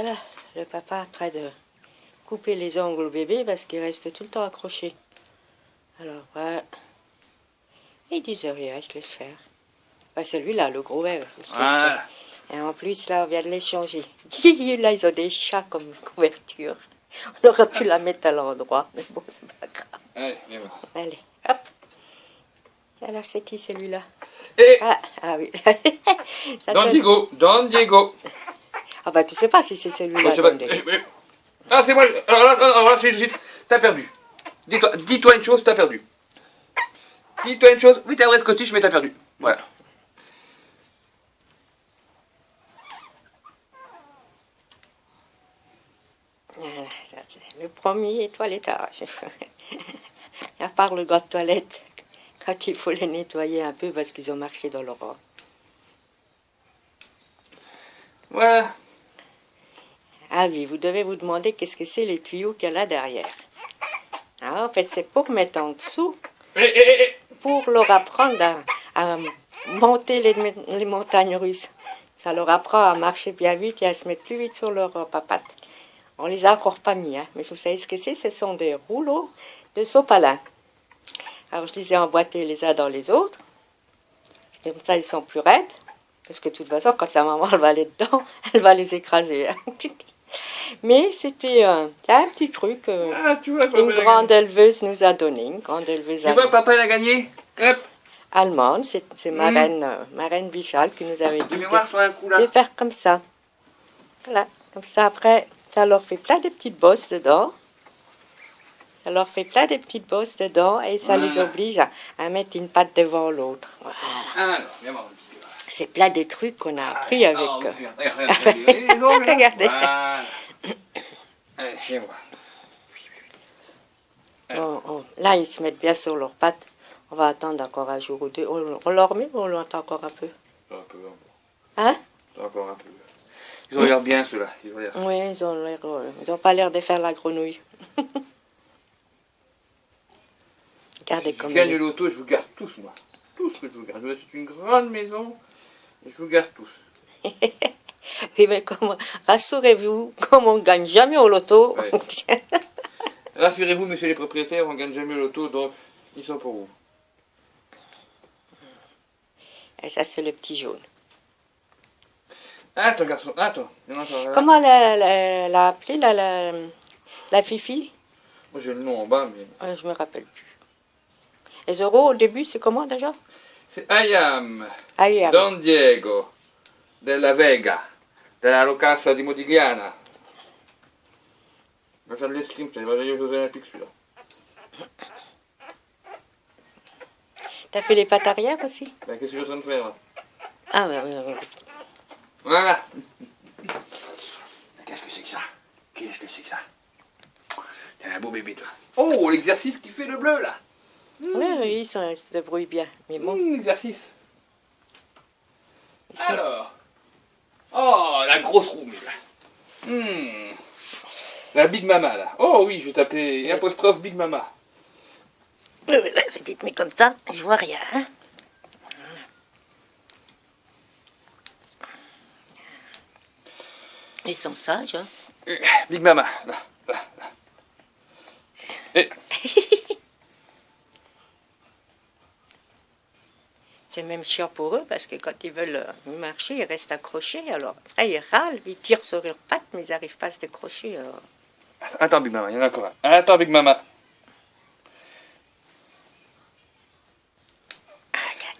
Voilà, le papa est en train de couper les ongles au bébé parce qu'il reste tout le temps accroché. Alors voilà. Il disait rien, il se laisse faire. Enfin, celui-là, le gros vert, il se laisse faire. Et en plus, là, on vient de les changer. Là, ils ont des chats comme couverture. On aurait pu la mettre à l'endroit, mais bon, c'est pas grave. Allez, viens voir. Allez, hop. Alors, c'est qui celui-là? Et Ah oui. Ça, Don Diego, Don Diego. Ah bah, tu sais pas si c'est celui-là. Oh, ah, c'est moi. Alors là, t'as perdu. Dis-toi une chose, t'as perdu. Dis-toi une chose, oui, t'es un vrai Scottish, mais t'as perdu. Voilà. Voilà, ça, c'est le premier toilettage. À part le gars de toilette, quand il faut les nettoyer un peu parce qu'ils ont marché dans leur robe. Voilà. Ah oui, vous devez vous demander qu'est-ce que c'est les tuyaux qu'il y a là derrière. Ah, en fait, c'est pour mettre en dessous, pour leur apprendre à monter les montagnes russes. Ça leur apprend à marcher bien vite et à se mettre plus vite sur leurs papates. On les a encore pas mis, hein. Mais vous savez ce que c'est? Ce sont des rouleaux de sopalin. Alors, je les ai emboîtés les uns dans les autres. Comme ça, ils sont plus raides. Parce que de toute façon, quand la maman elle va aller dedans, elle va les écraser. Hein. Mais c'était un petit truc qu'une grande éleveuse nous a donné. Une grande éleveuse Tu vois, papa, il a gagné. Hop. Allemande. C'est Marraine Bichal qui nous avait dit de faire comme ça. Voilà. Comme ça, après, ça leur fait plein de petites bosses dedans. Ça leur fait plein de petites bosses dedans et ça les oblige à mettre une patte devant l'autre. Voilà. Alors, viens voir. C'est plein de trucs qu'on a appris avec... Regardez. Regardez. Allez, viens voir. Là, ils se mettent bien sur leurs pattes. On va attendre encore un jour ou deux. On leur met ou on l'attend encore un peu? Un peu. Hein? Encore un peu. Ils ont l'air bien, ceux-là. Oui, ils ont pas l'air de faire la grenouille. Regardez Si je gagne l'auto, je vous garde tous, moi. Tous que je vous garde. C'est une grande maison. Et je vous garde tous. Oui, mais rassurez-vous, comme on ne gagne jamais au loto... Ouais. Rassurez-vous, messieurs les propriétaires, on ne gagne jamais au loto, donc ils sont pour vous. Et ça, c'est le petit jaune. Attends, garçon, attends. Comment l'a appelé, la Fifi? Moi, j'ai le nom en bas, mais... Je me rappelle plus. Les euros, au début, c'est comment déjà? C'est Ayam. Ayam. Don Diego. Della Vega. Della Locassa di Modigliana. On va faire de l'escrime, il va aller aux Jeux Olympiques, celui-là. T'as fait les pattes arrière aussi? Ben, qu'est-ce que je suis en train de faire, là? Ah, ouais. Voilà. Qu'est-ce que c'est que ça? Qu'est-ce que c'est que ça? T'es un beau bébé, toi. Oh, l'exercice qui fait le bleu, là. Oui, ils se débrouillent bien. Mais bon. L'exercice. Alors. Oh, la grosse rouge, là. La Big Mama, là. Oh oui, je vais taper apostrophe Big Mama. Oui, là, c'est dit, mais comme ça, je vois rien. Hein? Ils sont sages, hein? Big Mama, là. Et... C'est même chiant pour eux parce que quand ils veulent marcher, ils restent accrochés. Alors après, ils râlent, ils tirent sur leurs pattes, mais ils n'arrivent pas à se décrocher. Alors. Attends, Big Mama, il y en a encore un. Attends, Big Mama.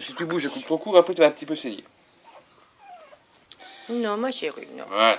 Si tu bouges, je coupe trop court, après tu vas un petit peu saigner. Non, ma chérie, non. Voilà.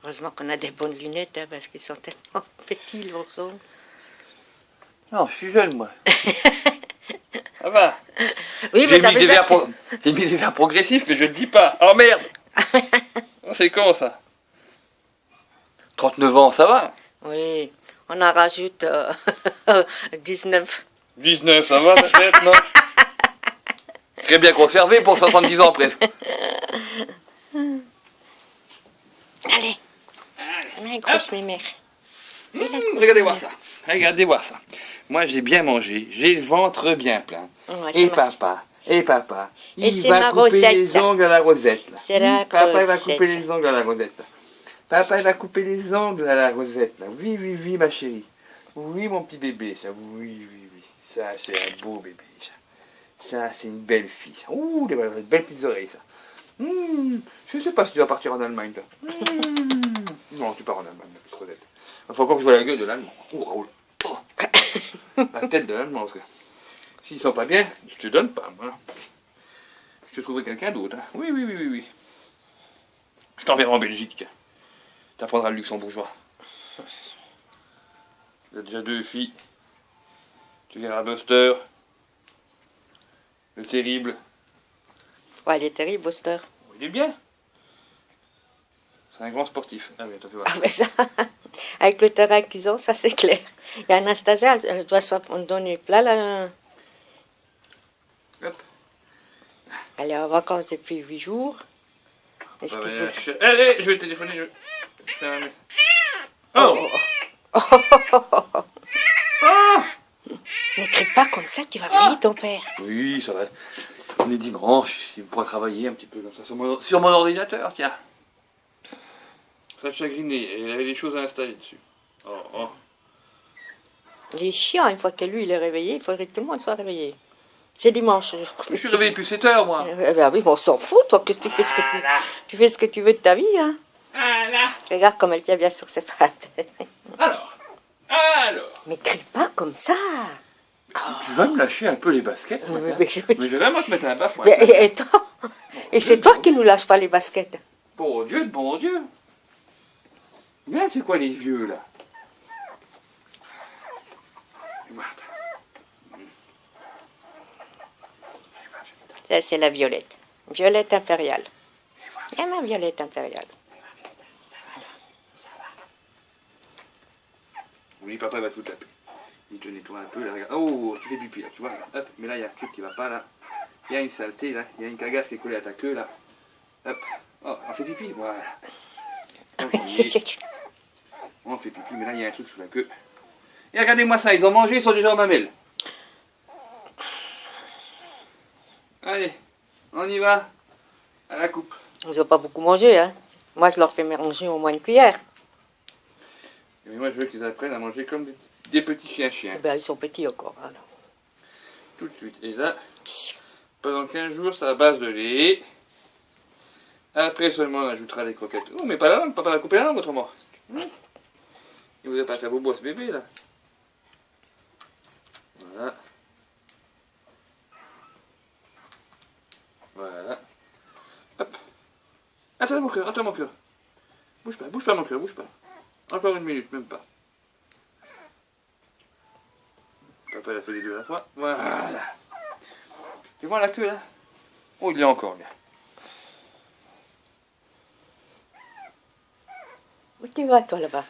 Heureusement qu'on a des bonnes lunettes, hein, parce qu'ils sont tellement petits, leurs ongles. Non, je suis jeune, moi. Ça va. Oui, J'ai mis des verres progressifs, mais je ne dis pas. Oh merde. Oh, c'est con, ça. 39 ans, ça va. Oui, on en rajoute 19. 19, ça va peut-être, non? Très bien conservé pour 70 ans presque. Allez, grosse mémère. Regardez voir ça. Regardez voir ça. Moi, j'ai bien mangé. J'ai le ventre bien plein. Ouais, et papa, Et papa, Et il c'est va ma couper Rosette, les ça. ongles à la Rosette. Là. C'est la Papa, il va Rosette, couper ça. les ongles à la Rosette. Là. Papa, il va couper les ongles à la Rosette. Là. Oui, oui, oui, ma chérie. Oui, mon petit bébé, ça. Oui, oui, oui. Ça, c'est un beau bébé, ça. Ça, c'est une belle fille. Ouh, des belles petites oreilles, ça. Je sais pas si tu vas partir en Allemagne, toi. Non, tu pars en Allemagne, ma petite Rosette. Il faut encore que je vois la gueule de l'Allemand. Oh, Raoul. Oh. La tête de l'Allemand, parce que s'ils sont pas bien, je te donne pas, moi. Je te trouverai quelqu'un d'autre. Hein. Oui, oui, oui, oui, oui. Je t'enverrai en Belgique. Tu apprendras le luxembourgeois. Tu as déjà 2 filles. Tu verras Buster. Le terrible. Ouais, il est terrible, Buster. Il est bien. C'est un grand sportif. Ah oui, attends, tu vois. Ah, mais ça, avec le terrain qu'ils ont, ça c'est clair. Et Anastasia, elle doit s'en donner plein là. Hop. Elle est en vacances depuis 8 jours. Est-ce Bah, qu'il faut... Allez, je vais téléphoner. Oh. Oh. Oh. N'écris pas comme ça, tu vas réveiller ton père. Oui, ça va. On est dimanche, il pourra travailler un petit peu comme ça sur mon ordinateur, tiens. Ça le chagrinait, il avait des choses à installer dessus. Oh, oh. Il est chiant, une fois que lui il est réveillé, il faudrait que tout le monde soit réveillé. C'est dimanche. Je suis réveillé depuis 7 heures, moi. Eh ben oui, on s'en fout, toi, qu'est-ce que tu fais tu fais ce que tu veux de ta vie, hein. Voilà. Regarde comme elle tient bien sur ses pattes. Alors. Mais crie pas comme ça. Tu vas me lâcher un peu les baskets, ce matin. Mais je vais vraiment te mettre un baffe, moi. Et c'est toi qui nous lâches pas les baskets. Bon Dieu, bon Dieu. Mais c'est quoi les vieux, là? Ça, c'est la violette. Violette impériale. Et ma violette impériale. Oui, papa va te foutre la paix. Il te nettoie un peu, là, regarde. Oh, tu fais pipi, là, tu vois. Hop, mais là, il y a un truc qui va pas, là. Il y a une saleté, là. Il y a une cagasse qui est collée à ta queue, là. Hop. Oh, on fait pipi, voilà. On fait pipi, mais là, il y a un truc sous la queue. Et regardez-moi ça, ils ont mangé, ils sont déjà en mamelle. Allez, on y va. À la coupe. Ils n'ont pas beaucoup mangé, hein. Moi, je leur fais manger au moins une cuillère. Mais moi, je veux qu'ils apprennent à manger comme des petits chiens. Ben, ils sont petits encore. Alors. Tout de suite. Et là, pendant 15 jours, c'est à base de lait. Après seulement, on ajoutera les croquettes. Oh, mais pas la langue, papa va couper la langue autrement. Il vous a pas ta bobo ce bébé, là. Voilà. Voilà. Hop. Attends mon cœur, attends mon cœur. Bouge pas mon cœur, bouge pas. Encore une minute, même pas. Papa, il a fait les deux à la fois. Voilà. Tu vois la queue, là? Oh, il est encore bien. Où tu vas, toi, là-bas?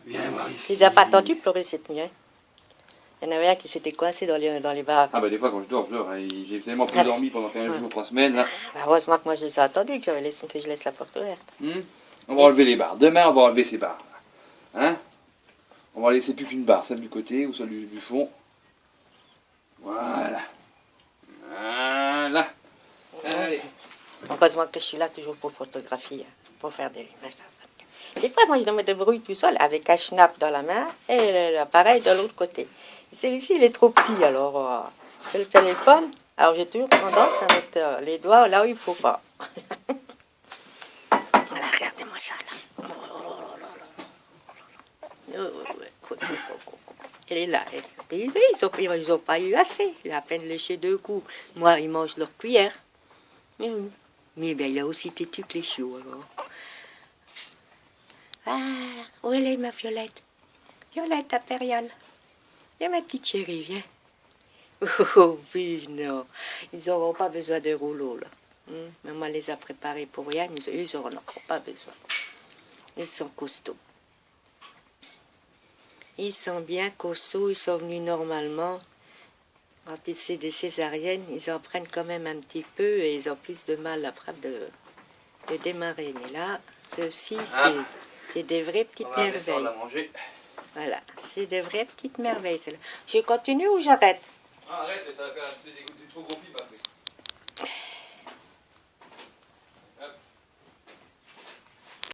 Viens voir ici. Tu les as pas entendu pleurer cette nuit, hein? Il y en avait un qui s'était coincé dans les bars. Ah bah des fois quand je dors, je dors. Hein. J'ai tellement plus dormi pendant 15 jours, 3 semaines. Là. Bah, heureusement que moi je les ai entendus, que je laisse la porte ouverte. On va enlever les barres. Demain on va enlever ces barres. Hein? On va laisser plus qu'une barre, celle du côté ou celle du fond. Voilà. Voilà. Allez. Heureusement que je suis là toujours pour photographier, pour faire des images. Des fois, moi je me débrouille tout seul avec un schnapp dans la main et l'appareil de l'autre côté. Celui-ci, il est trop petit, alors c'est le téléphone. Alors j'ai toujours tendance à mettre les doigts là où il ne faut pas. Voilà, regardez-moi ça là. Elle est là. Ils n'ont pas eu assez. Il a à peine léché 2 coups. Moi, ils mangent leur cuillère. Mais bien, il a aussi têtu que les chiots, alors. Ah, où elle est ma Violette? Violette impériale. Viens ma petite chérie, viens. Oh oui, non. Ils n'auront pas besoin de rouleau, là. Maman les a préparés pour rien, mais eux, ils n'auront encore pas besoin. Ils sont costauds. Ils sont bien costauds, ils sont venus normalement. Quand c'est des césariennes, ils en prennent quand même un petit peu et ils ont plus de mal après de démarrer. Mais là, ceux-ci, c'est des vraies petites merveilles. Voilà, c'est des vraies petites merveilles. Je continue ou j'arrête? Arrête, t'es trop gros,